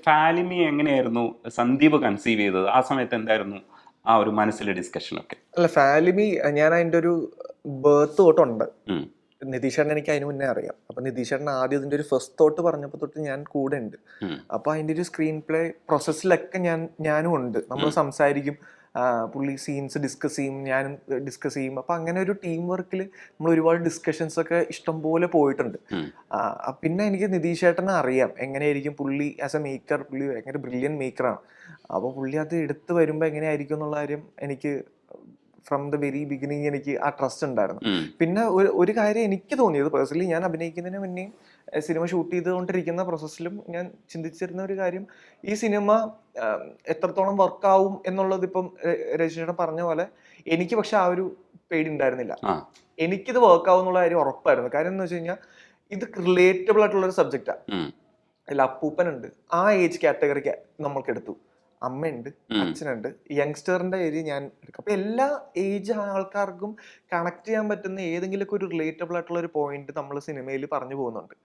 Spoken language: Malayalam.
ഫാലിമി എങ്ങനെയായിരുന്നു സന്ദീപ് കൺസീവ് ചെയ്തത്? ആ സമയത്ത് എന്തായിരുന്നു ആ ഒരു മനസ്സിലെ ഡിസ്കഷൻ ഒക്കെ? അല്ല, ഫാലിമി ഞാൻ അതിന്റെ ഒരു ബേർത്ത് തൊട്ടുണ്ട്. ഉം. നിതീഷേട്ടൻ എനിക്ക് അതിന് മുന്നേ അറിയാം. അപ്പൊ നിതീഷേട്ടൻ ആദ്യം ഇതിന്റെ ഒരു ഫസ്റ്റ് തോട്ട് പറഞ്ഞപ്പോൾ തൊട്ട് ഞാൻ കൂടെ ഉണ്ട്. ഉം. അപ്പൊ അതിന്റെ ഒരു സ്ക്രീൻ പ്ലേ പ്രോസസ്സിലൊക്കെ ഞാനും ഉണ്ട്. നമ്മൾ സംസാരിക്കും, പുള്ളി സീൻസ് ഡിസ്കസ് ചെയ്യും, ഞാനും ഡിസ്കസ് ചെയ്യും. അപ്പൊ അങ്ങനെ ഒരു ടീം വർക്കിൽ നമ്മൾ ഒരുപാട് ഡിസ്കഷൻസ് ഒക്കെ ഇഷ്ടംപോലെ പോയിട്ടുണ്ട്. പിന്നെ എനിക്ക് നിതീഷേട്ടനെ അറിയാം, എങ്ങനെയായിരിക്കും പുള്ളി ആസ് എ മേക്കർ. പുള്ളി ഭയങ്കര ബ്രില്യൻ മേക്കറാണ്. അപ്പോൾ പുള്ളി അത് എടുത്ത് വരുമ്പോൾ എങ്ങനെയായിരിക്കും എന്നുള്ള കാര്യം എനിക്ക് ഫ്രം ദ വെരി ബിഗിനിങ് എനിക്ക് ആ ട്രസ്റ്റ് ഉണ്ടായിരുന്നു. പിന്നെ ഒരു കാര്യം എനിക്ക് തോന്നിയത് പേഴ്സണലി, ഞാൻ അഭിനയിക്കുന്നതിന് മുന്നേ സിനിമ ഷൂട്ട് ചെയ്തുകൊണ്ടിരിക്കുന്ന പ്രോസസ്സിലും ഞാൻ ചിന്തിച്ചിരുന്ന ഒരു കാര്യം, ഈ സിനിമ എത്രത്തോളം വർക്കാവും എന്നുള്ളത് ഇപ്പം രജിഷേട്ടൻ പറഞ്ഞ പോലെ എനിക്ക് പക്ഷെ ആ ഒരു പേടി ഉണ്ടായിരുന്നില്ല. എനിക്കിത് വർക്കാവും എന്നുള്ള കാര്യം ഉറപ്പായിരുന്നു. കാര്യം എന്ന് വെച്ച് കഴിഞ്ഞാൽ ഇത് റിലേറ്റബിൾ ആയിട്ടുള്ള ഒരു സബ്ജക്റ്റാണ്. അതിൽ അപ്പൂപ്പനുണ്ട്, ആ ഏജ് കാറ്റഗറിക്ക് നമ്മൾക്ക് എടുത്തു. അമ്മയുണ്ട്, അച്ഛനുണ്ട്, യങ്സ്റ്ററിന്റെ ഏജ് ഞാൻ എടുക്കും. അപ്പൊ എല്ലാ ഏജ് ആൾക്കാർക്കും കണക്ട് ചെയ്യാൻ പറ്റുന്ന ഏതെങ്കിലുമൊക്കെ ഒരു റിലേറ്റബിൾ ആയിട്ടുള്ള ഒരു പോയിന്റ് നമ്മൾ സിനിമയിൽ പറഞ്ഞു പോകുന്നുണ്ട്.